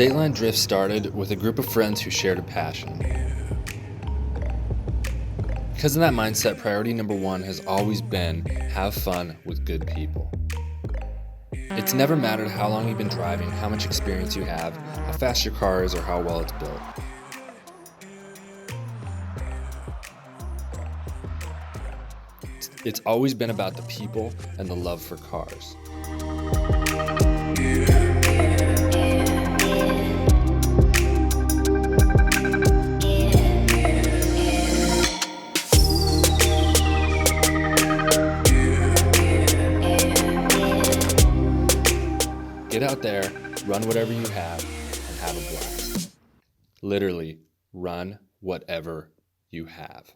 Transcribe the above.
StateLine Drift started with a group of friends who shared a passion. Because of that mindset, priority number one has always been have fun with good people. It's never mattered how long you've been driving, how much experience you have, how fast your car is, or how well it's built. It's always been about the people and the love for cars. Get out there, run whatever you have, and have a blast. Literally, run whatever you have.